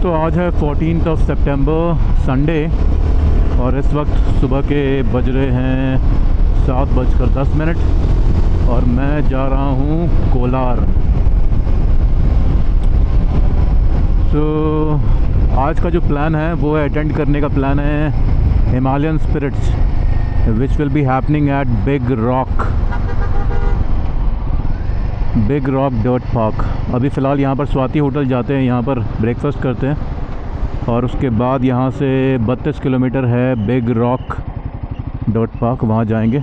दोस्तों आज है 14 सितंबर संडे और इस वक्त सुबह के बज रहे हैं 7:10 और मैं जा रहा हूँ कोलार। आज का जो प्लान है वो है अटेंड करने का प्लान है Himalayan spirits which will be happening at big rock dirt park. अभी फ़िलहाल यहाँ पर स्वाति होटल जाते हैं, यहाँ पर ब्रेकफास्ट करते हैं और उसके बाद यहाँ से 32 किलोमीटर है बिग रॉक डर्ट पार्क, वहाँ जाएंगे।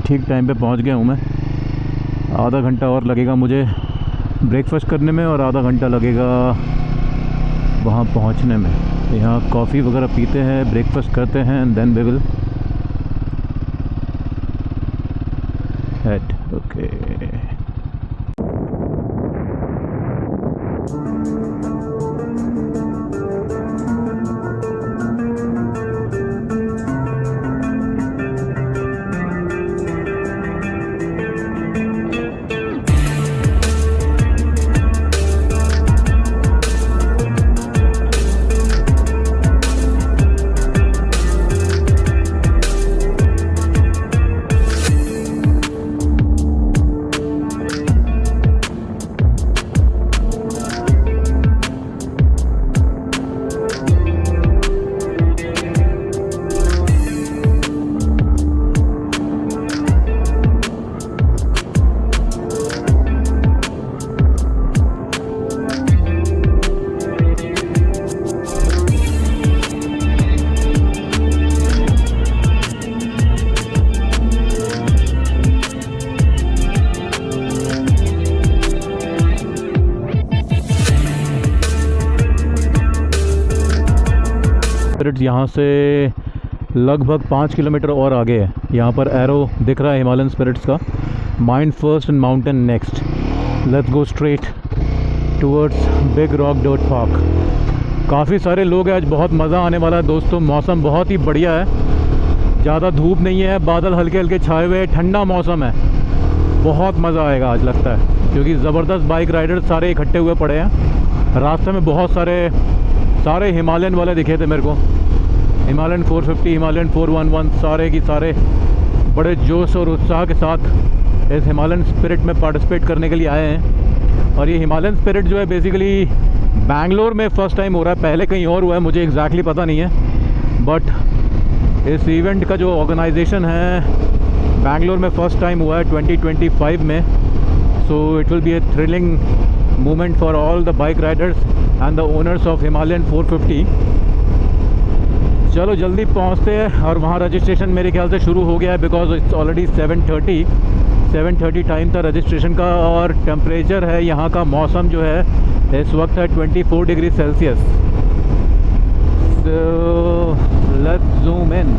ठीक टाइम पे पहुँच गया हूँ मैं। आधा घंटा और लगेगा मुझे ब्रेकफास्ट करने में और आधा घंटा लगेगा वहाँ पहुँचने में। यहाँ कॉफ़ी वगैरह पीते हैं, ब्रेकफास्ट करते हैं and then we will head. Okay यहाँ से लगभग 5 किलोमीटर और आगे है। यहाँ पर एरो दिख रहा है हिमालयन स्पिरिट्स का, mind first and mountain next. Let's go straight towards big rock dirt park. काफ़ी सारे लोग हैं, आज बहुत मज़ा आने वाला है दोस्तों। मौसम बहुत ही बढ़िया है, ज़्यादा धूप नहीं है, बादल हल्के हल्के छाए हुए, ठंडा मौसम है। बहुत मज़ा आएगा आज लगता है, क्योंकि ज़बरदस्त बाइक राइडर्स सारे इकट्ठे हुए पड़े हैं। रास्ते में बहुत सारे हिमालयन वाले दिखे थे मेरे को, हिमालयन 450, हिमालयन 411, सारे की सारे बड़े जोश और उत्साह के साथ इस हिमालयन स्पिरिट में पार्टिसिपेट करने के लिए आए हैं। और ये हिमालयन स्पिरिट जो है बेसिकली बैंगलोर में फ़र्स्ट टाइम हो रहा है, पहले कहीं और हुआ है, मुझे एग्जैक्टली पता नहीं है। बट इस इवेंट का जो ऑर्गेनाइजेशन है बैंगलोर में फ़र्स्ट टाइम हुआ है 2025 में। So it will be A thrilling moment for all the bike Riders and the owners of Himalayan 450। चलो जल्दी पहुंचते हैं। और वहाँ रजिस्ट्रेशन मेरे ख्याल से शुरू हो गया है, बिकॉज इट्स ऑलरेडी 7:30 टाइम था रजिस्ट्रेशन का। और टेम्परेचर है यहाँ का, मौसम जो है इस वक्त है 24 degree Celsius. So let's zoom in.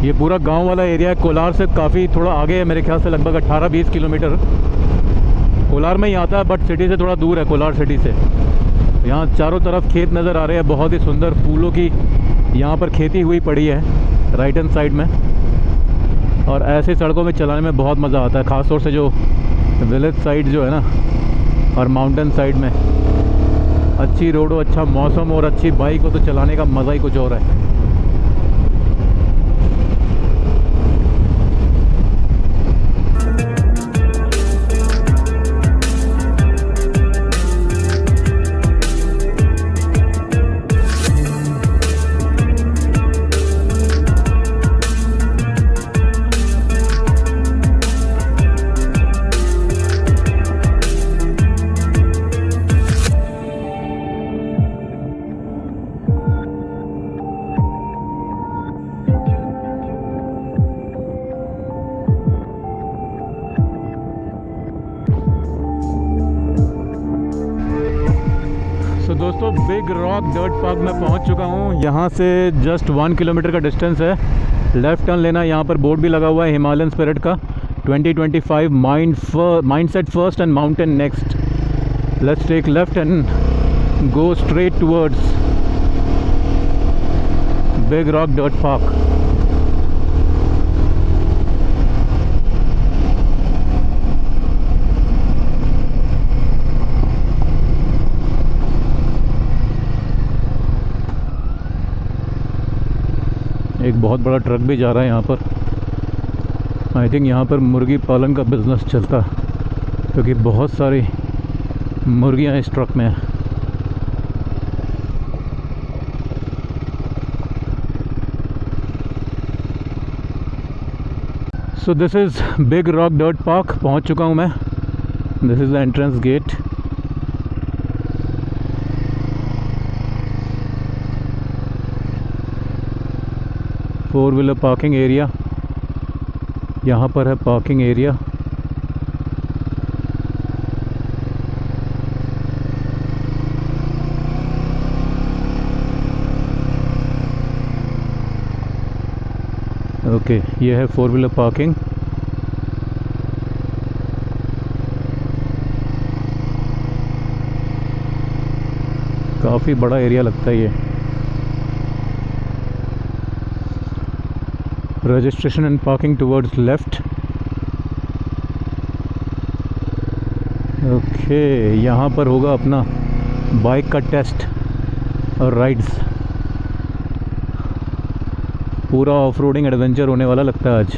ये पूरा गांव वाला एरिया है, कोलार से काफ़ी थोड़ा आगे है, मेरे ख्याल से लगभग 18-20 किलोमीटर कोलार में ही आता है, बट सिटी से थोड़ा दूर है, कोलार सिटी से। यहाँ चारों तरफ खेत नज़र आ रहे हैं, बहुत ही सुंदर फूलों की यहाँ पर खेती हुई पड़ी है राइट हैंड साइड में। और ऐसे सड़कों में चलाने में बहुत मज़ा आता है, ख़ास तौर से जो विलेज साइड जो है ना और माउंटेन साइड में। अच्छी रोड हो, अच्छा मौसम और अच्छी बाइक हो तो चलाने का मज़ा ही कुछ और है। बिग रॉक डर्ट पार्क में पहुंच चुका हूं। यहां से जस्ट 1 किलोमीटर का डिस्टेंस है। लेफ़्ट टर्न लेना, यहाँ पर बोर्ड भी लगा हुआ है हिमालयन स्पिरिट का 2025 mindset first and mountain next. Let's take left and go straight towards big rock dirt park. एक बहुत बड़ा ट्रक भी जा रहा है यहाँ पर। आई थिंक यहाँ पर मुर्गी पालन का बिज़नेस चलता है, क्योंकि बहुत सारी मुर्गियाँ इस ट्रक में हैं। So this is big rock dirt park. पहुँच चुका हूँ मैं। This is the entrance gate. Four wheeler parking area, यहाँ पर है पार्किंग एरिया। ओके, ये है फोर व्हीलर पार्किंग। काफ़ी बड़ा एरिया लगता है ये। Registration and parking towards left. Okay, यहाँ पर होगा अपना बाइक का टेस्ट और राइड्स। पूरा ऑफ रोडिंग एडवेंचर होने वाला लगता है आज।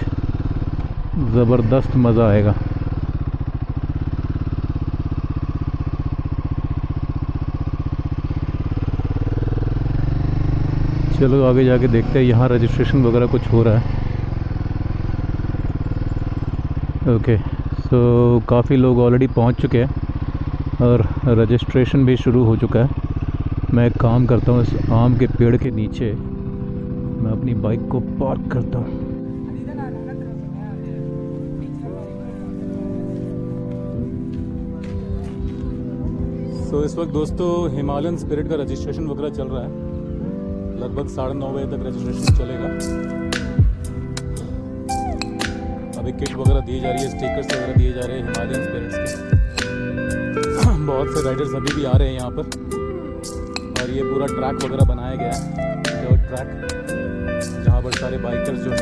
ज़बरदस्त मज़ा आएगा। चलो आगे जाके देखते हैं, यहाँ रजिस्ट्रेशन वगैरह कुछ हो रहा है। ओके, सो काफ़ी लोग ऑलरेडी पहुँच चुके हैं और रजिस्ट्रेशन भी शुरू हो चुका है। मैं एक काम करता हूँ, इस आम के पेड़ के नीचे मैं अपनी बाइक को पार्क करता हूँ। सो इस वक्त दोस्तों हिमालयन स्पिरिट का रजिस्ट्रेशन वगैरह चल रहा है। लगभग 9:30 बजे तक रजिस्ट्रेशन चलेगा। अभी किट वगैरह दी जा रही है, स्टिकर्स वगैरह दिए जा रहे हैं हिमालयन स्पिरिट्स के। बहुत से राइडर्स अभी भी आ रहे हैं यहाँ पर। और ये पूरा ट्रैक वगैरह बनाया गया है, डर्ट ट्रैक, जहाँ पर सारे बाइकर्स जो है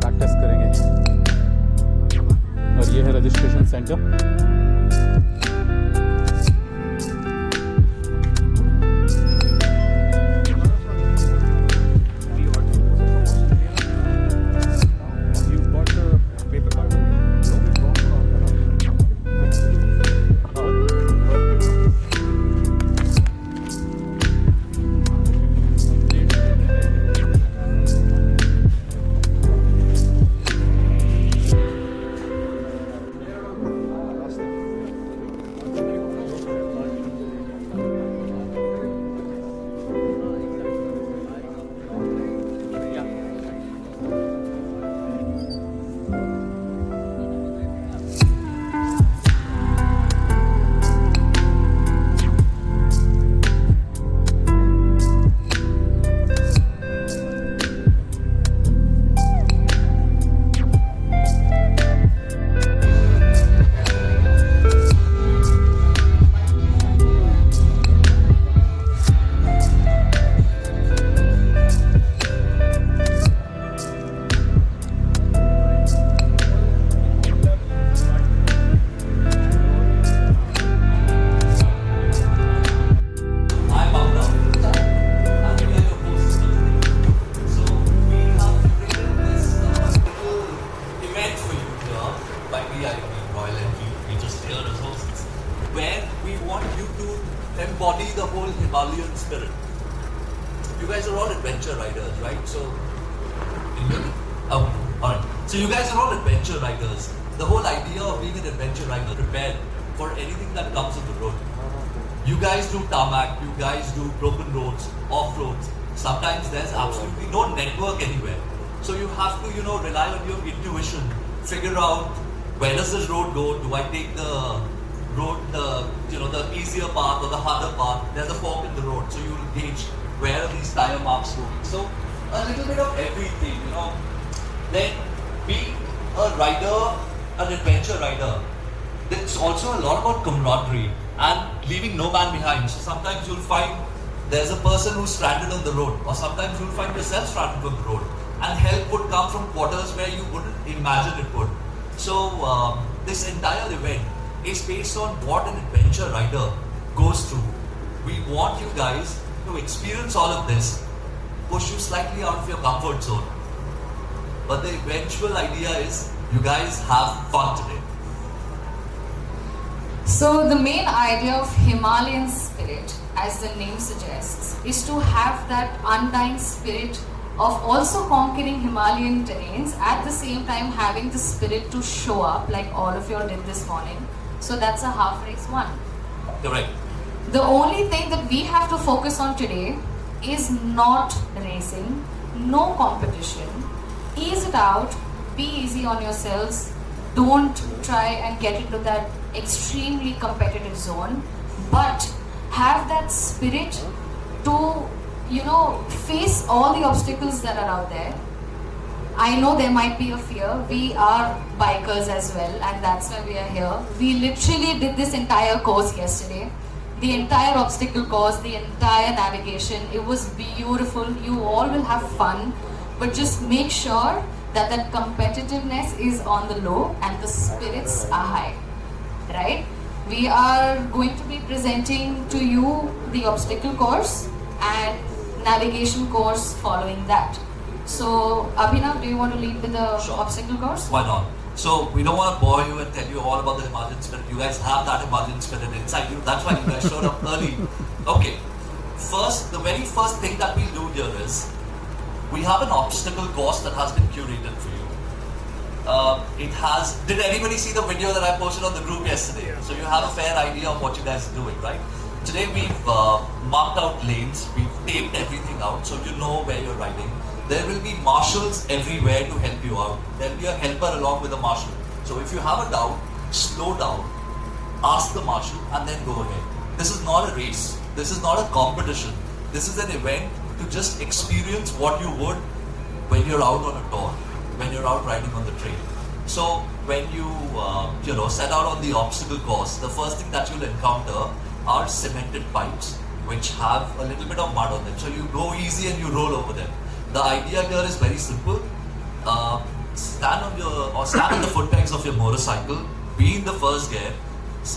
प्रैक्टिस करेंगे। और ये है registration centre. Royal Enfield, we just here as hosts, where we want you to embody the whole Himalayan spirit. You guys are all adventure riders, right? So, alright. So you guys are all adventure riders. The whole idea of being an adventure rider, prepared for anything that comes on the road. You guys do tarmac, you guys do broken roads, off-roads. Sometimes there's absolutely no network anywhere. So you have to, rely on your intuition, figure out where does this road go? Do I take the road, the easier path or the harder path. There's a fork in the road, so you will gauge where are these tire marks going. So a little bit of everything, Then be a rider, an adventure rider. It's also a lot about camaraderie and leaving no man behind. So sometimes you'll find there's a person who's stranded on the road, or sometimes you'll find yourself stranded on the road, and help would come from quarters where you wouldn't imagine it would. So this entire event is based on what an adventure rider goes through. We want you guys to experience all of this, push you slightly out of your comfort zone. But the eventual idea is you guys have fun today. So the main idea of Himalayan Spirit, as the name suggests, is to have that undying spirit of also conquering Himalayan terrains, at the same time having the spirit to show up like all of you all did this morning. So that's a half race one. Correct. The only thing that we have to focus on today is not racing, no competition. Ease it out, be easy on yourselves. Don't try and get into that extremely competitive zone, but have that spirit to, face all the obstacles that are out there. I know there might be a fear. We are bikers as well, and that's why we are here. We literally did this entire course yesterday. The entire obstacle course, the entire navigation. It was beautiful. You all will have fun, but just make sure that competitiveness is on the low and the spirits are high, right? We are going to be presenting to you the obstacle course and navigation course following that. So Abhinav, do you want to lead with the obstacle course? Why not? So we don't want to bore you and tell you all about the Himalayan Spirit. You guys have that Himalayan Spirit inside you. That's why you guys showed up early. Okay. The very first thing that we'll do here is we have an obstacle course that has been curated for you. Did anybody see the video that I posted on the group yesterday? So you have a fair idea of what you guys are doing, right? Today we've marked out lanes, we've taped everything out so you know where you're riding. There will be marshals everywhere to help you out. There'll be a helper along with a marshal. So if you have a doubt, slow down, ask the marshal and then go ahead. This is not a race. This is not a competition. This is an event to just experience what you would when you're out on a tour, when you're out riding on the trail. So when you set out on the obstacle course, the first thing that you'll encounter are cemented pipes which have a little bit of mud on them. So you go easy and you roll over them. The idea here is very simple. Stand on the foot pegs of your motorcycle, be in the first gear,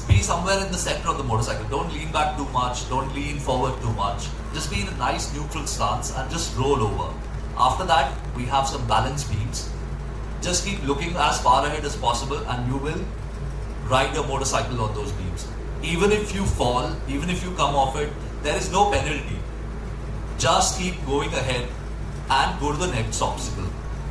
be somewhere in the center of the motorcycle. Don't lean back too much, don't lean forward too much. Just be in a nice neutral stance and just roll over. After that, we have some balance beams. Just keep looking as far ahead as possible and you will ride your motorcycle on those beams. Even if you fall, even if you come off it, there is no penalty. Just keep going ahead and go to the next obstacle.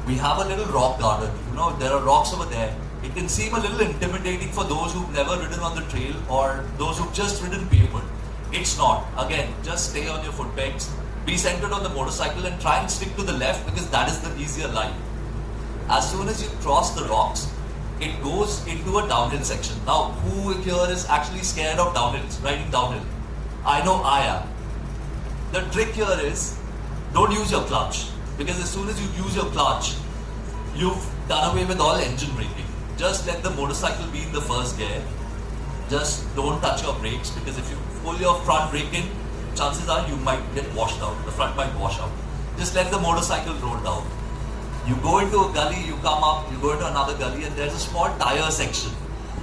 We have a little rock garden. There are rocks over there. It can seem a little intimidating for those who've never ridden on the trail or those who've just ridden pavement. It's not. Again, just stay on your foot pegs, be centered on the motorcycle and try and stick to the left because that is the easier line. As soon as you cross the rocks, it goes into a downhill section. Now, who here is actually scared of downhills, riding downhill? I know I am. The trick here is, don't use your clutch, because as soon as you use your clutch, you've done away with all engine braking. Just let the motorcycle be in the first gear. Just don't touch your brakes, because if you pull your front brake in, chances are you might get washed out. The front might wash out. Just let the motorcycle roll down. You go into a gully, you come up, you go into another gully, and there's a small tire section.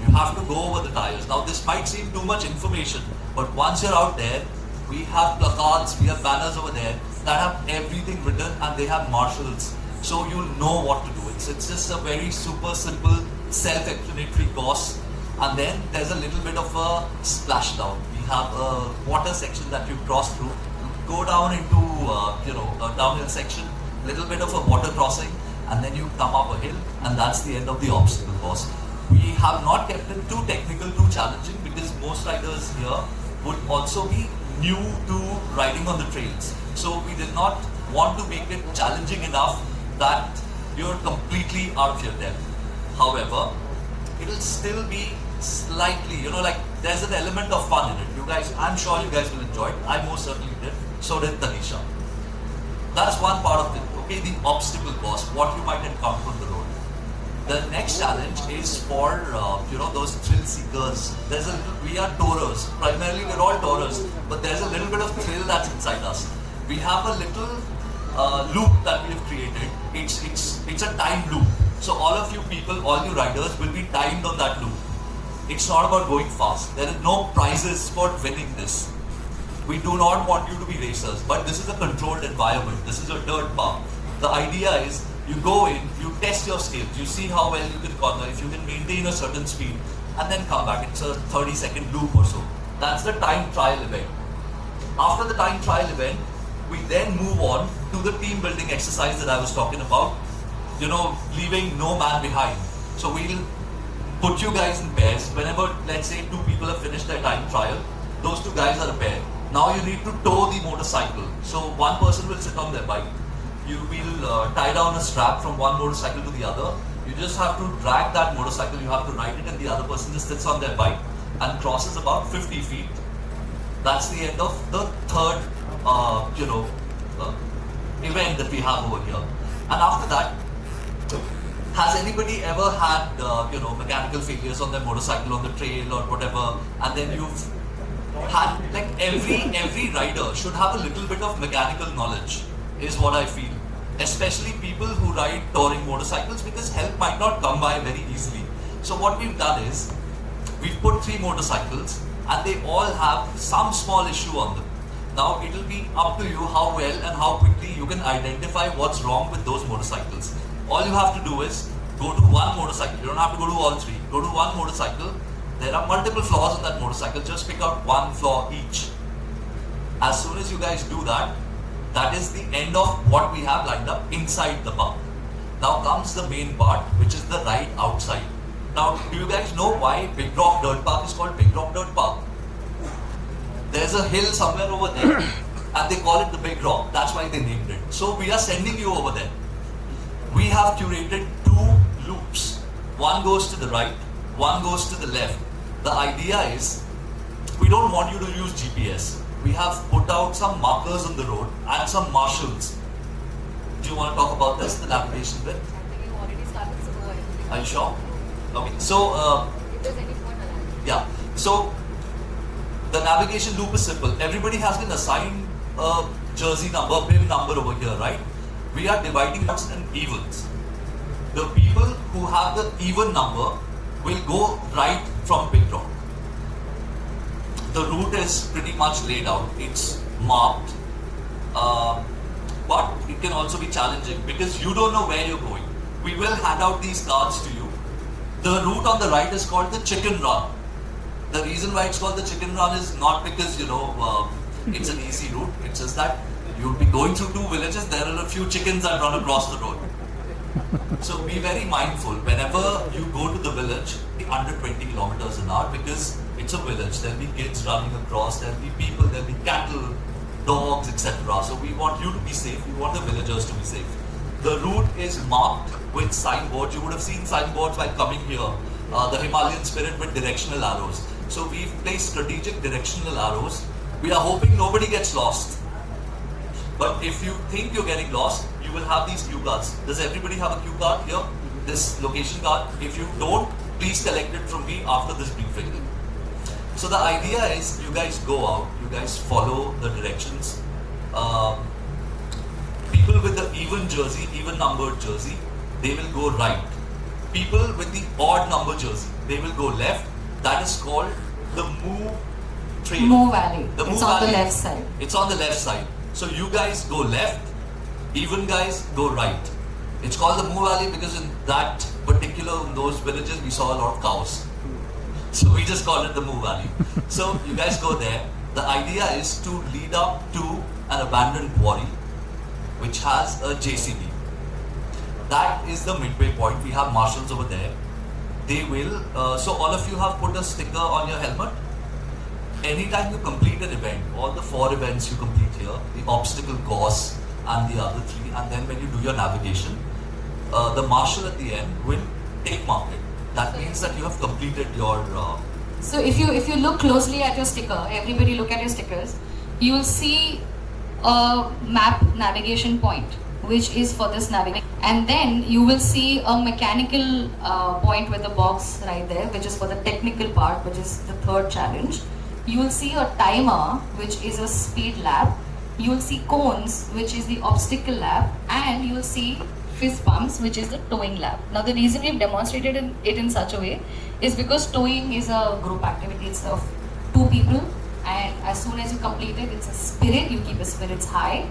You have to go over the tires. Now this might seem too much information, but once you're out there, we have placards, we have banners over there that have everything written and they have marshals. So you'll know what to do. It's just a very super simple, self-explanatory course. And then there's a little bit of a splashdown. We have a water section that you cross through. Go down into a downhill section, little bit of a water crossing, and then you come up a hill, and that's the end of the obstacle course. We have not kept it too technical, too challenging, because most riders here would also be new to riding on the trails. So we did not want to make it challenging enough that you're completely out of your depth. However, it will still be slightly, like there's an element of fun in it. You guys, I'm sure you guys will enjoy it. I most certainly did. So did Tanisha. That's one part of it. Okay, the obstacle course, what you might encounter on the road. The next challenge is for those thrill seekers. We are tourers. Primarily, we're all tourers, but there's a little bit of thrill that's inside us. We have a little loop that we have created. It's a time loop. So all of you people, all you riders will be timed on that loop. It's not about going fast. There is no prizes for winning this. We do not want you to be racers, but this is a controlled environment. This is a dirt park. The idea is you go in, you test your skills, you see how well you can corner, if you can maintain a certain speed, and then come back. It's a 30-second loop or so. That's the time trial event. After the time trial event, we then move on to the team building exercise that I was talking about, leaving no man behind. So we'll put you guys in pairs. Whenever, let's say, 2 people have finished their time trial, those 2 guys are a pair. Now you need to tow the motorcycle. So one person will sit on their bike. You will tie down a strap from one motorcycle to the other. You just have to drag that motorcycle, you have to ride it, and the other person just sits on their bike and crosses about 50 feet. That's the end of the third event that we have over here. And after that, has anybody ever had mechanical failures on their motorcycle on the trail or whatever, and then you've had, like, every rider should have a little bit of mechanical knowledge, is what I feel. Especially people who ride touring motorcycles, because help might not come by very easily. So what we've done is, we've put 3 motorcycles and they all have some small issue on them. Now it will be up to you how well and how quickly you can identify what's wrong with those motorcycles. All you have to do is go to one motorcycle. You don't have to go to all 3. Go to one motorcycle. There are multiple flaws on that motorcycle. Just pick out one flaw each. As soon as you guys do that, that is the end of what we have lined up inside the park. Now comes the main part, which is the ride outside. Now, do you guys know why Big Rock Dirt Park is called Big Rock Dirt Park? There's a hill somewhere over there and they call it the Big Rock. That's why they named it. So we are sending you over there. We have curated 2 loops. One goes to the right, one goes to the left. The idea is, we don't want you to use GPS. We have put out some markers on the road and some marshals. Do you want to talk about this, the navigation bit? You've already started, so go ahead. Are you sure? Okay, so If there's any point, I'll yeah, so the navigation loop is simple. Everybody has been assigned a jersey number, BIM number over here, right? We are dividing odds and evens. The people who have the even number will go right from Big Rock. The route is pretty much laid out. It's marked, but it can also be challenging because you don't know where you're going. We will hand out these cards to you. The route on the right is called the Chicken Run. The reason why it's called the Chicken Run is not because it's an easy route. It's just that you'll be going through 2 villages. There are a few chickens that run across the road. So be very mindful whenever you go to the village, be under 20 kilometers an hour, because it's a village. There'll be kids running across, there'll be people, there'll be cattle, dogs, etc. So we want you to be safe, we want the villagers to be safe. The route is marked with signboards. You would have seen signboards while coming here. The Himalayan Spirit with directional arrows. So we've placed strategic directional arrows. We are hoping nobody gets lost. But if you think you're getting lost, you will have these cue cards. Does everybody have a cue card here? This location card? If you don't, please collect it from me after this briefing. So the idea is, you guys go out, you guys follow the directions. People with the even jersey, even numbered jersey, they will go right. People with the odd number jersey, they will go left. That is called the Moo Trail. Moo Valley. The Moo It's on the Valley. left side. It's on the left side. So you guys go left, even guys go right. It's called the Moo Valley because in that particular, in those villages, we saw a lot of cows. So we just call it the Moo Valley. So you guys go there. The idea is to lead up to an abandoned quarry which has a JCB. That is the midway point. We have marshals over there. They will, so all of you have put a sticker on your helmet. Anytime you complete an event, all the 4 events you complete here, the obstacle course and the other 3, and then when you do your navigation, the marshal at the end will tick mark it. that means that you have completed your. So if you look closely at your sticker, everybody look at your stickers, you will see a map navigation point, which is for this navigation, and then you will see a mechanical point with a box right there, which is for the technical part, which is the third challenge. You will see a timer, which is a speed lap. You will see cones, which is the obstacle lap, and you will see fist bumps, which is the towing lap. Now the reason we've demonstrated it in such a way is because towing is a group activity. It's of 2 people, and as soon as you complete it, it's a spirit. You keep your spirits high.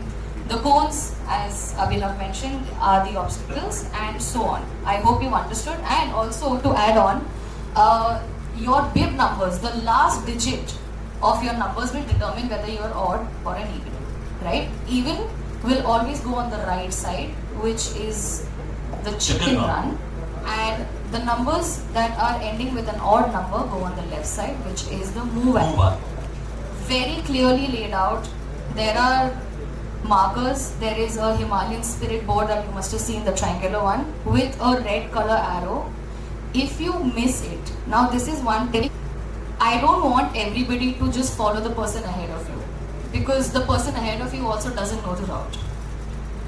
The cones, as Abhinav mentioned, are the obstacles, and so on. I hope you understood. And also to add on, your bib numbers, the last digit of your numbers will determine whether you are odd or an even. Right? Even will always go on the right side, which is the chicken run, and the numbers that are ending with an odd number go on the left side, which is the move on. Very clearly laid out. There are markers. There is a Himalayan Spirit board that you must have seen, the triangular one, with a red color arrow. If you miss it, now this is one tip. I don't want everybody to just follow the person ahead of you, because the person ahead of you also doesn't know the route.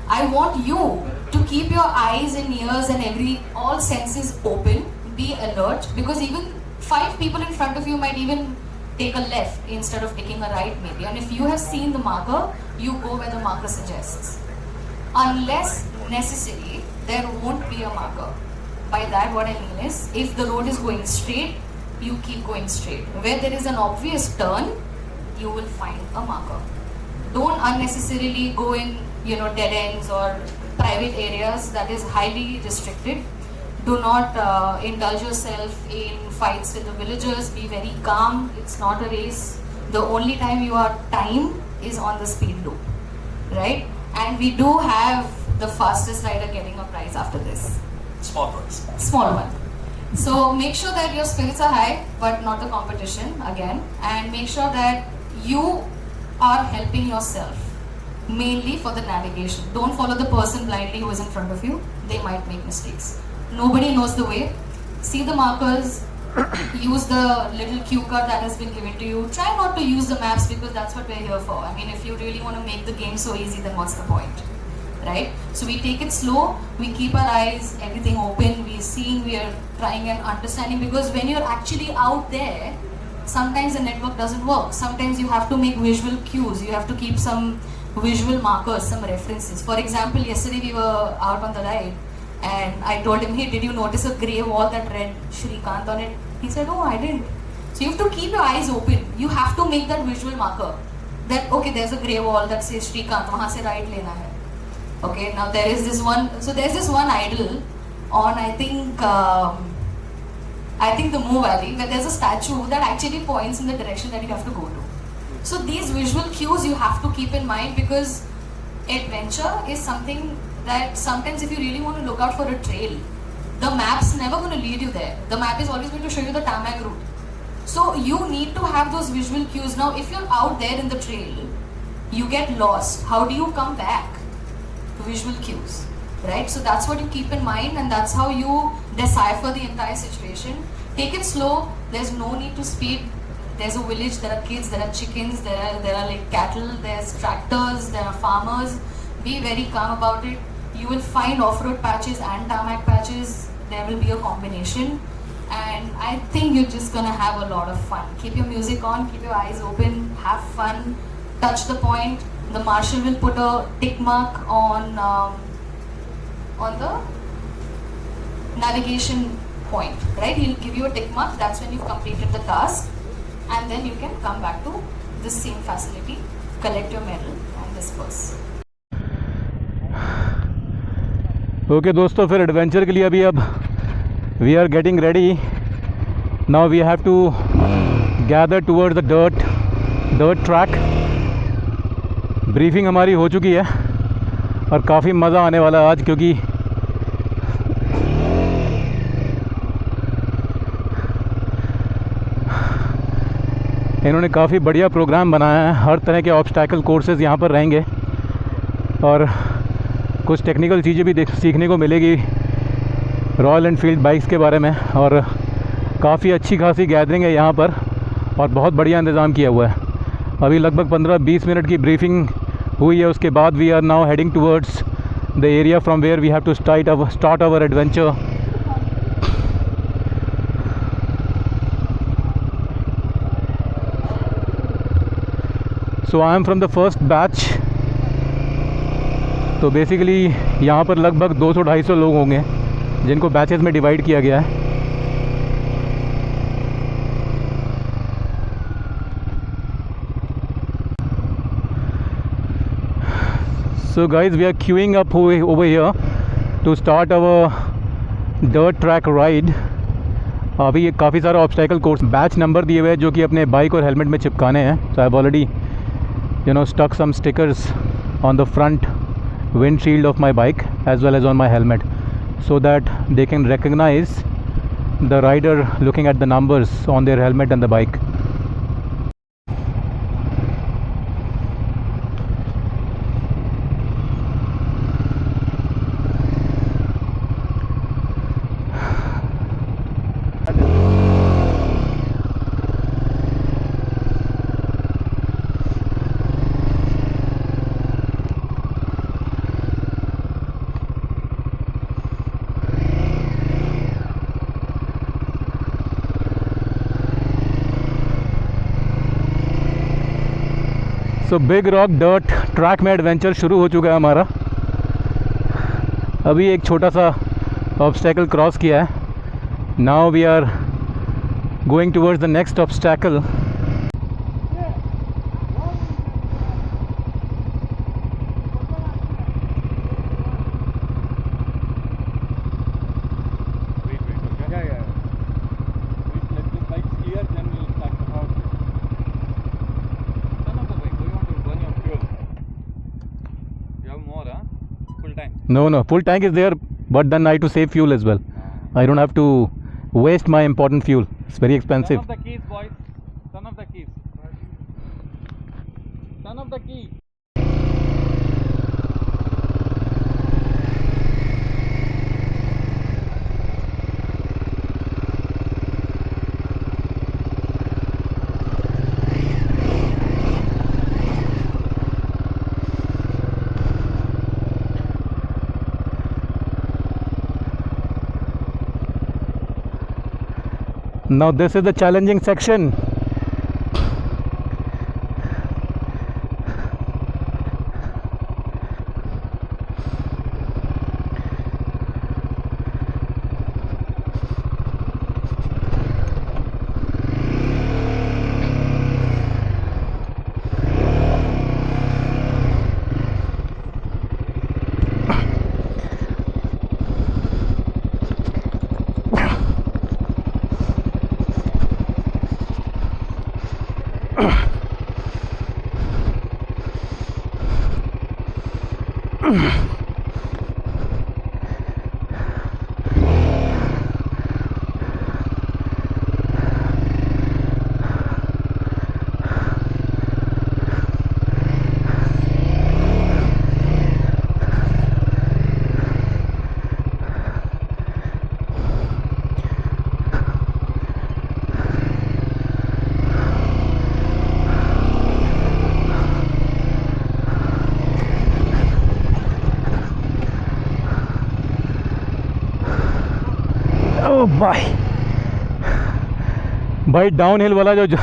I want you to keep your eyes and ears and all senses open, be alert, because even 5 people in front of you might even take a left instead of taking a right maybe. And if you have seen the marker, you go where the marker suggests. Unless necessary, there won't be a marker. By that what I mean is, if the road is going straight, you keep going straight. Where there is an obvious turn, you will find a marker. Don't unnecessarily go in, dead ends or private areas. That is highly restricted. Do not indulge yourself in fights with the villagers. Be very calm. It's not a race. The only time you are timed is on the speed loop, right? And we do have the fastest rider getting a prize after this. Small prize. Small one. So make sure that your spirits are high, but not the competition again. And make sure that you are helping yourself, mainly for the navigation. Don't follow the person blindly who is in front of you. They might make mistakes. Nobody knows the way. See the markers. Use the little cue card that has been given to you. Try not to use the maps, because that's what we're here for. I mean, if you really want to make the game so easy, then what's the point? Right? So we take it slow, we keep our eyes, everything open, we are seeing, we are trying and understanding, because when you're actually out there, sometimes the network doesn't work. Sometimes you have to make visual cues, you have to keep some visual markers, some references. For example, yesterday we were out on the ride and I told him, hey, did you notice a grey wall that read Shrikant on it? He said, oh, I didn't. So you have to keep your eyes open. You have to make that visual marker that, okay, there's a grey wall that says Shrikant, wahan se right lena hai. Okay, now there is this one, so there's this one idol on, I think the Moo Valley, where there's a statue that actually points in the direction that you have to go to. So these visual cues you have to keep in mind, because adventure is something that sometimes if you really want to look out for a trail, the map's never going to lead you there. The map is always going to show you the tarmac route. So you need to have those visual cues. Now if you're out there in the trail, you get lost. How do you come back? Visual cues, right? So that's what you keep in mind, and that's how you decipher the entire situation. Take it slow. There's no need to speed. There's a village, there are kids, there are chickens, there are like cattle, there's tractors, there are farmers. Be very calm about it. You will find off-road patches and tarmac patches. There will be a combination, and I think you're just gonna have a lot of fun. Keep your music on, keep your eyes open, have fun, touch the point. The marshal will put a tick mark on the navigation point, right? He'll give you a tick mark. That's when you've completed the task, and then you can come back to this same facility, collect your medal, and disperse. Okay, दोस्तों, फिर adventure के लिए अभी अब we are getting ready. Now we have to gather towards the dirt track. Briefing हमारी हो चुकी है और काफ़ी मज़ा आने वाला है आज, क्योंकि इन्होंने काफ़ी बढ़िया प्रोग्राम बनाया है. हर तरह के ऑब्स्टैकल कोर्सेज़ यहाँ पर रहेंगे और कुछ टेक्निकल चीज़ें भी सीखने को मिलेगी. रॉयल एनफील्ड बाइक्स के बारे में, और काफ़ी अच्छी खासी गैदरिंग है यहाँ पर और बहुत बढ़िया इंतज़ाम किया हुआ है। अभी लगभग 15-20 मिनट की ब्रीफिंग हुई है, उसके बाद we are now heading towards the area from where we have to start our adventure. So I am from the first batch. तो बेसिकली यहाँ पर लगभग 200-250 लोग होंगे जिनको बैचेस में डिवाइड किया गया है। So guys, we are queuing up over here to start our dirt track ride. अभी ये काफ़ी सारा ऑब्स्टैकल कोर्स बैच नंबर दिए हुए हैं जो कि अपने बाइक और हेलमेट में चिपकाने हैं। So I've already stuck some stickers on the front windshield of my bike as well as on my helmet so that they can recognize the rider looking at the numbers on their helmet and the bike. So big rock dirt track में adventure शुरू हो चुका है हमारा। अभी एक छोटा सा ऑब्स्टैकल क्रॉस किया है। Now we are going towards the next obstacle. No, full tank is there, but then I have to save fuel as well. I don't have to waste my important fuel. It's very expensive. Turn off the keys, boys. Turn off the keys. Turn off the key. Now this is the challenging section. भाई down hill वाला जो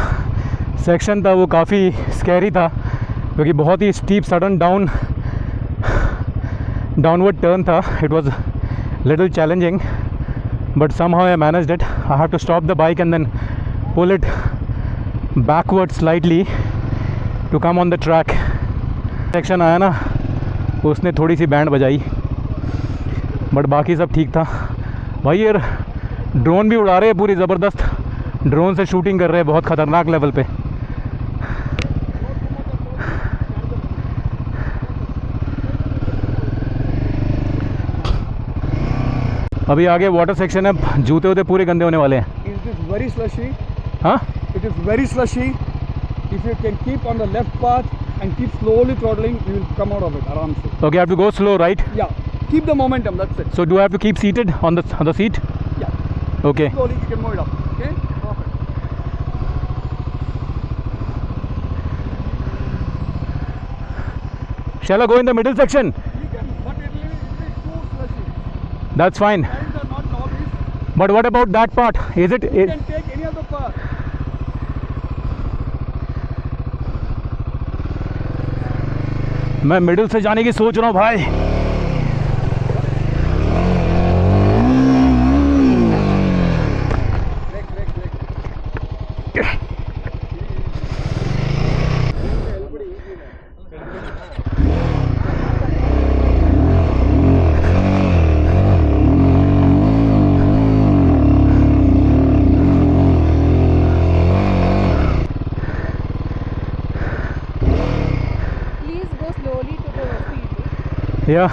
section था वो काफ़ी scary था क्योंकि बहुत ही स्टीप सडन डाउनवर्ड टर्न था. It was little challenging but somehow I managed it. I have to stop the bike and then pull it backward slightly to come on the track. Section आया ना उसने थोड़ी सी band बजाई but बाकी सब ठीक था. भाई यार ड्रोन भी उड़ा रहे हैं, पूरी ज़बरदस्त ड्रोन से शूटिंग कर रहे हैं बहुत ख़तरनाक लेवल पे. अभी आगे वाटर सेक्शन है, जूते वूते पूरे गंदे होने वाले हैं. It is very slushy. हाँ It is very slushy. If you can keep on the left path and keep slowly throttling, you will come out of it आराम से. Okay, I have to go slow, right? Yeah. Keep the momentum, that's it. So do I have to keep seated on the seat? Yeah. Okay. Slowly you can move it up. Okay? Perfect. Shall I go in the middle section? You can, but it will be too slushy. That's fine. Lines are not novice. But what about that part? Is it? You can take any other part. मैं middle से जाने की सोच रहा हूँ भाई. Please go slowly to the speed. Yeah.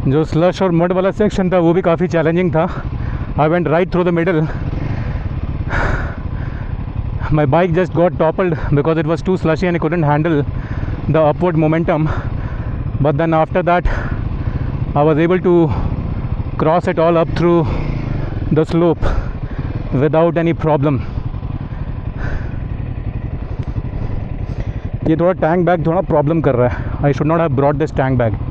जो slush और मड वाला सेक्शन था वो भी काफ़ी चैलेंजिंग था. I went right through the middle. My bike just got toppled because it was too slushy and I couldn't handle the upward momentum. But then after that I was able to cross it all up through the slope without any problem. ये थोड़ा tank bag थोड़ा problem कर रहा है. I should not have brought this tank bag.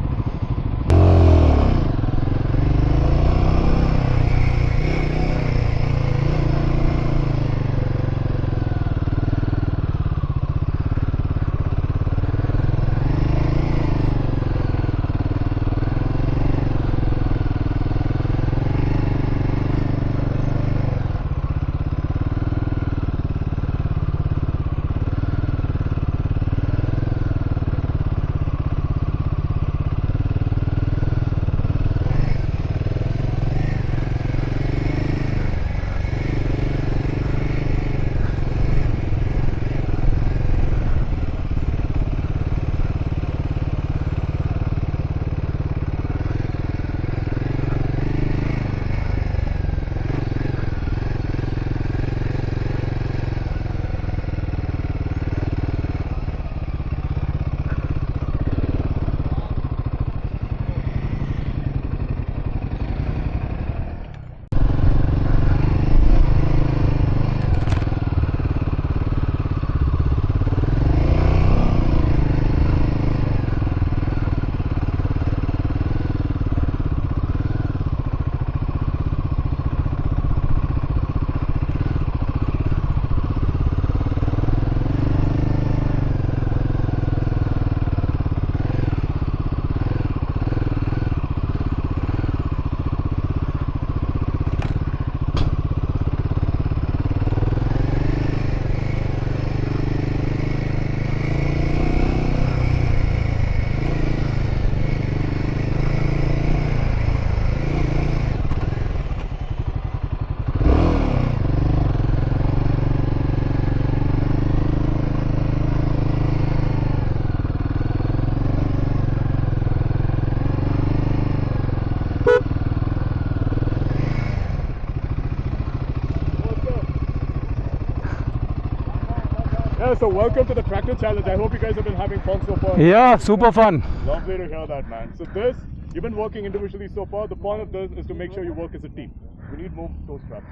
Yeah, so welcome to the tractor challenge. I hope you guys have been having fun so far. Yeah, super fun. Lovely to hear that, man. So this, you've been working individually so far. The point of this is to make sure you work as a team. We need more toe straps.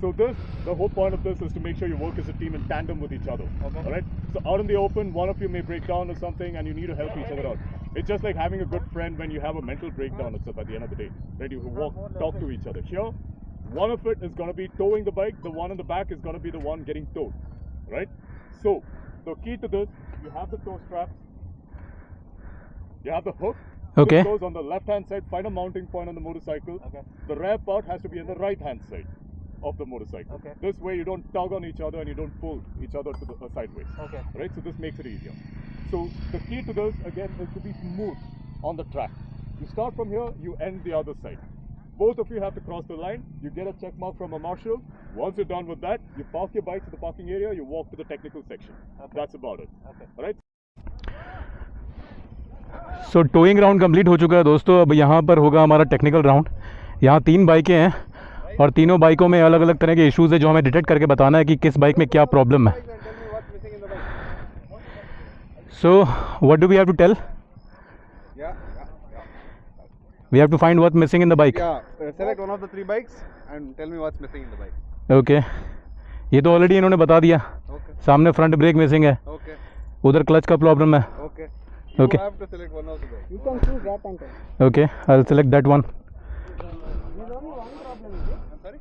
So this, the whole point of this is to make sure you work as a team in tandem with each other. Okay. All right. So out in the open, one of you may break down or something, and you need to help each other out. It's just like having a good friend when you have a mental breakdown itself at the end of the day. Right? You walk, talk to each other. Here, one of it is going to be towing the bike. The one in the back is going to be the one getting towed. Right? So the key to this, you have the toe straps. You have the hook. Okay. This goes on the left-hand side. Find a mounting point on the motorcycle. Okay. The rear part has to be on the right-hand side of the motorcycle. Okay. This way you don't tug on each other and you don't pull each other to the sideways. Okay. Right? So this makes it easier. So the key to this again is to be smooth on the track. You start from here, you end the other side. both of you have to cross the line. You get a check mark from a marshal. Once you're done with that, you park your bikes at the parking area. You walk to the technical section. That's about it. All right. So towing round complete हो चुका है दोस्तों. अब यहाँ पर होगा हमारा technical round. यहाँ 3 बाइकें हैं और तीनों बाइकों में अलग अलग तरह के इश्यूज़ है जो हमें डिटेक्ट करके बताना है कि किस बाइक में क्या प्रॉब्लम है. So what do we have to tell? We have to find what's missing in the bike. Yeah, select one of the 3 bikes and tell me what's missing in the bike. Okay. ये तो already इन्होंने बता दिया. Okay. सामने front brake missing है. Okay. उधर clutch का problem है. Okay. You Okay. have to select one of the bikes. You can choose that and tell. Okay, I'll select that one. There's only one problem with it. I'm sorry?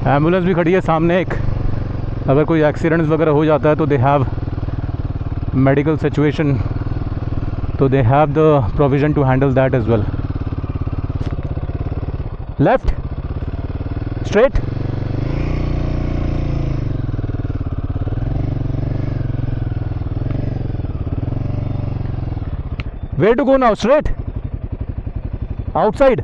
Ambulance भी खड़ी है सामने एक. अगर कोई accidents वगैरह हो जाता है तो दे हैव मेडिकल सिचुएशन, तो they have the provision to handle that as well. Left, straight. Where to go now? Straight, outside.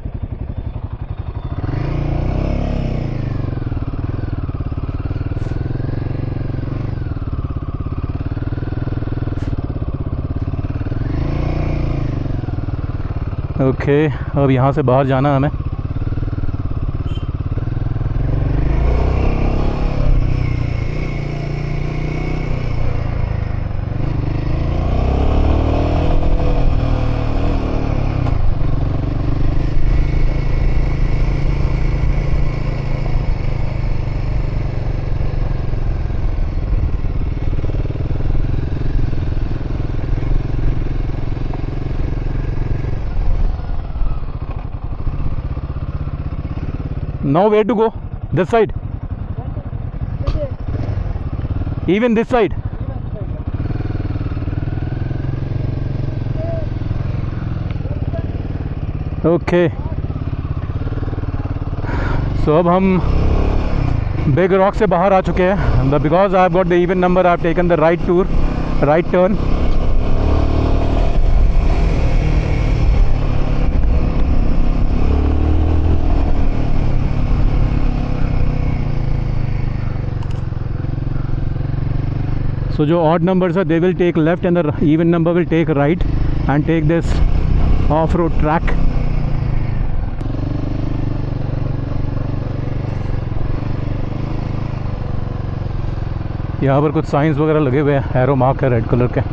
Okay, अब यहाँ से बाहर जाना है हमें. Now where to go? This side? Even this side? Okay. So अब हम बिग रॉक से बाहर आ चुके हैं. Because I have got the even number, I have taken the right turn. So जो odd numbers are, they will take left and the even number will take right and take this off-road track. यहाँ पर कुछ science वगैरह लगे हुए हैं, arrow mark है red colour के.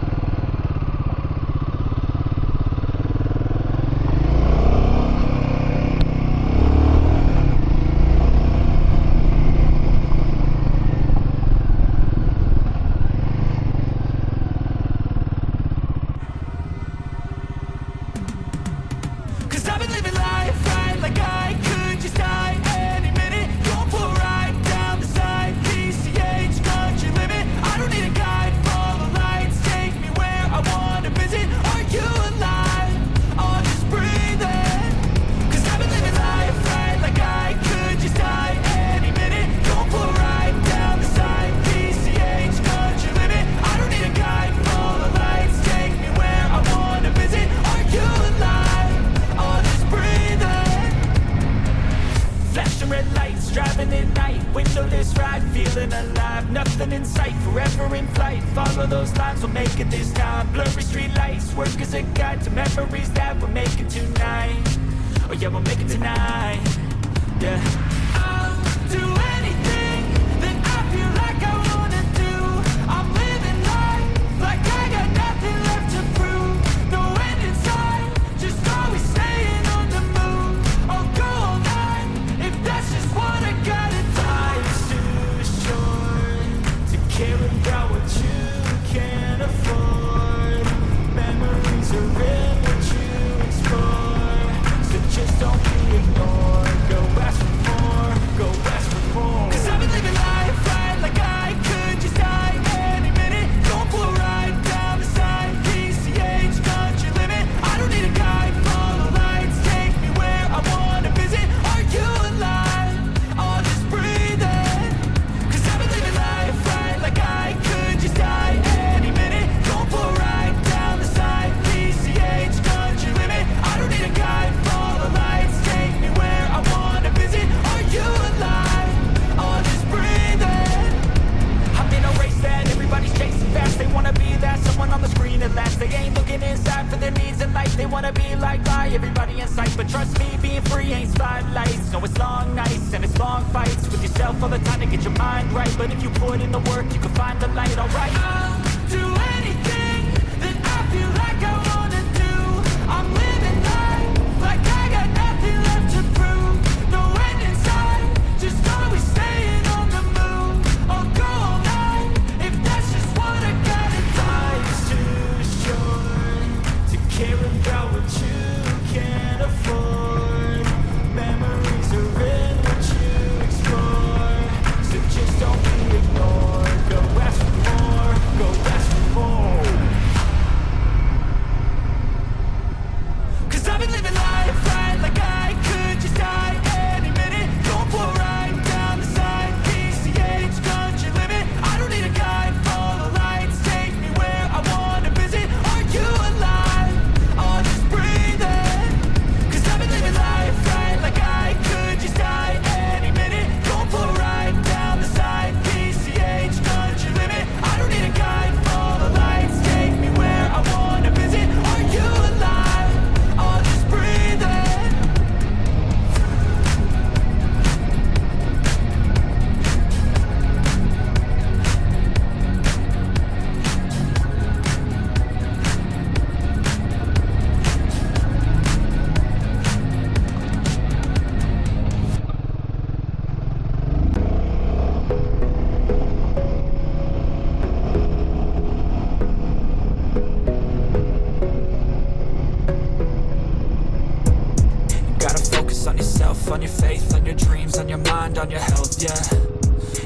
Nothing in sight, forever in flight. Follow those lines, we'll make it this time. Blurry street lights, work as a guide to memories that we're making tonight. Oh yeah, we'll make it tonight. Yeah. I'll do anything that I feel like I wanna do. I'm living life like I got nothing left to prove. No end in sight, just always staying on the move. I'll go all night if that's just what I gotta do. Life's too short to care about what you can't afford. Memories are in what you explore, so just don't be ignored. yourself all the time to get your mind right. But if you put in the work, you can find the light, alright. I'll do anything that I feel like I wanna do. I'm living life like I got nothing left to prove. No end in sight, just always staying on the move. I'll go all night if that's just what I gotta do. Life's too short to care about what you can't afford. Memories are in what you explore, so just don't be ignored. Go ask for more, go ask for more. 'Cause I've been living life right like I could just die any minute. Going for a ride down the side, PCH country limit. I don't need a guide, follow lights, take me where I wanna visit. Are you alive? I'll just breathe in. 'Cause I've been living life right like I could just die any minute. Going for a ride down the side, PCH country limit. I don't need a guide, follow lights, take me where I wanna visit. Are you alive? I'll just breathe in. Gotta focus on yourself, on your faith, on your dreams, on your mind, on your health, yeah.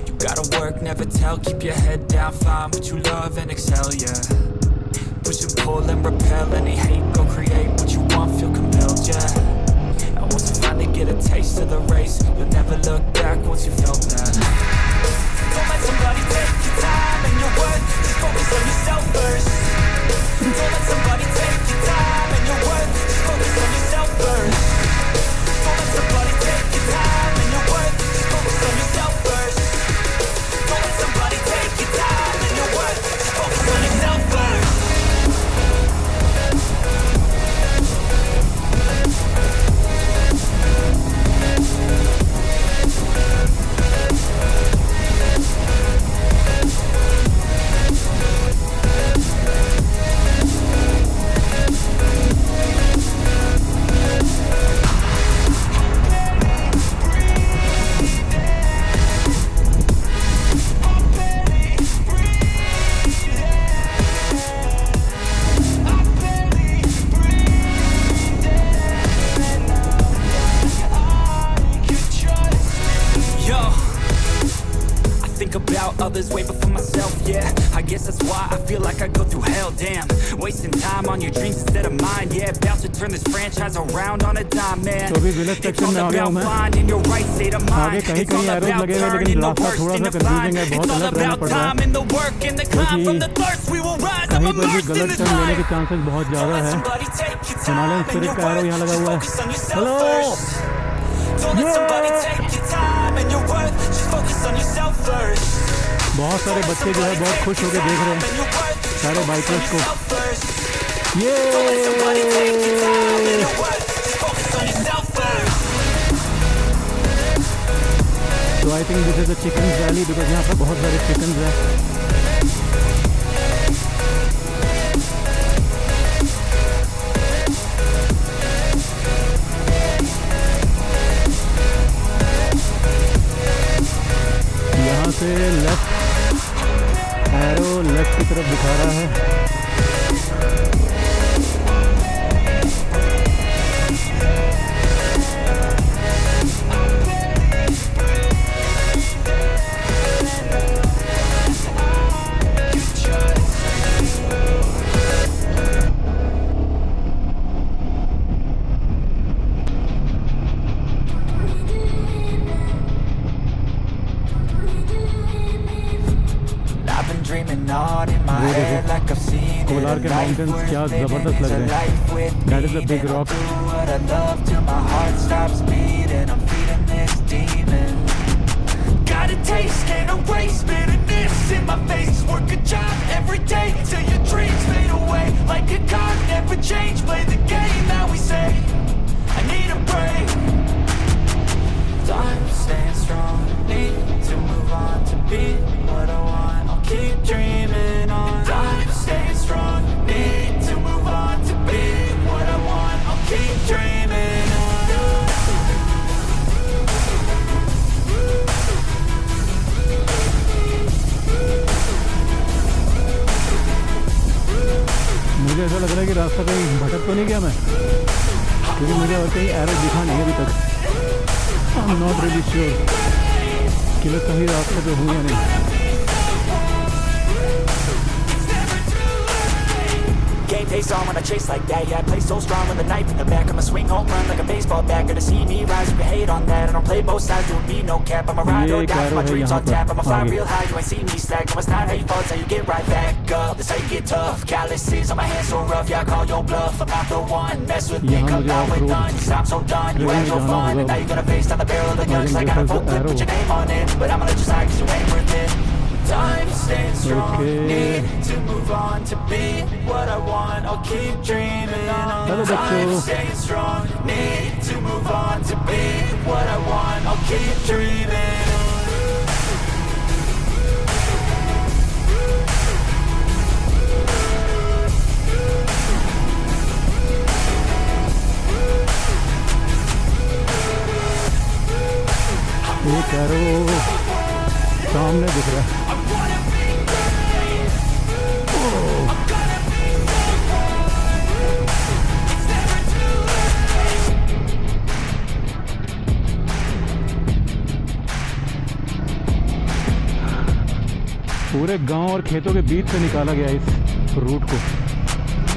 You gotta work, never tell, keep your head down, find what you love and excel, yeah. Push and pull and repel any hate, go create what you want, feel compelled, yeah. And once you finally get a taste of the race, you'll never look back once you felt that. Don't let somebody take your time and your worth, just focus on yourself first. Don't let somebody take your time and your worth, just focus on yourself first. Don't let somebody take your time and your worth, just focus on yourself first. Don't let somebody take your time and your worth, just focus on yourself first. Yo, I think about others way before myself, yeah. I guess that's why I feel like I go through hell, damn. Wasting time on your dreams instead of mine, yeah. About to turn this franchise around on a dime, man. तो अभी village It's section all में आ गया हूँ about मैं। finding your right state of mind. आगे कहीं It's all कहीं arrows about लगे हुए हैं, turning लेकिन the रास्ता worst थोड़ा सा into कंफ्यूजिंग है, fine. बहुत It's all अलर्ट रहना about पड़ रहा time है and the work and the climb from the thirst. We will rise कहीं up पर भी immersed in गलत this टर्न लेने के life. चांसेस बहुत Don't ज़्यादा let है। somebody take your Himalayan time and spirit your का एरो worth. यहाँ लगा Just हुआ है। focus on yourself hello first. Don't let somebody take your time and your worth. Just focus on yourself first. बहुत सारे बच्चे जो है बहुत खुश होकर देख रहे हैं सारे बाइकर्स को। ये तो I think this is a chicken valley because यहाँ पर बहुत सारे चिकन हैं। यहाँ से लेफ्ट एरो लेफ्ट की तरफ दिखा रहा है। कोलार के माउंटेन्स क्या ज़बरदस्त लग रहे हैं। That is a big rock. Got a taste, can't erase bitterness in my face. Work a job every day till your dreams fade away. Like a card, never change. Play the game that we say. I need a break. Time to stand strong. Need to गलत तो नहीं किया मैं, क्योंकि मुझे और कहीं arrow दिखा नहीं अभी तक। I am not really sure कि मैं सही रास्ते पे हूँ या नहीं। Game face on when I chase like that. Yeah, I play so strong with a knife in the back. I'ma swing home run like a baseball bat. Gonna see me rise, you can hate on that. I don't play both sides, doing me no cap. I'm a ride or die, my dreams on tap. I'ma fly real high, you ain't see me slack. No, it's not how you fall, it's how you get right back up. That's how you get tough. Calluses on my hands so rough, yeah, I call your bluff. I'm not the one, mess with me, come out with none. Cause I'm so done, you had your fun. And now you're gonna face down the barrel of the guns. I got a full clip, put your name on it. But I'ma let you slide, cause you ain't worth it. Time staying strong, need to move on to be what I want. I'll keep dreaming on. Time staying strong, need to move on to be what I want. I'll keep dreaming. एक arrow सामने दिख रहा है। पूरे गांव और खेतों के बीच से निकाला गया इस रूट को।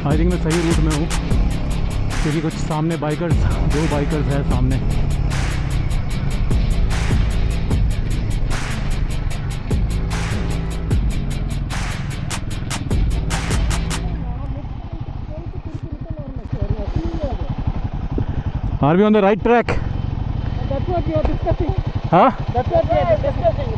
आई थिंक मैं सही रूट में हूँ, क्योंकि कुछ सामने बाइकर्स, 2 बाइकर्स हैं सामने। Are we on the right track? That's what we are discussing. Huh? That's what we are discussing.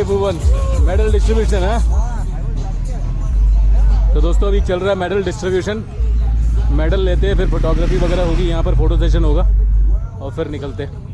Bhuvan, medal distribution है। तो दोस्तों अभी चल रहा है मेडल डिस्ट्रीब्यूशन। मेडल लेते हैं, फिर फोटोग्राफी वगैरह होगी, यहाँ पर फोटो सेशन होगा और फिर निकलते हैं।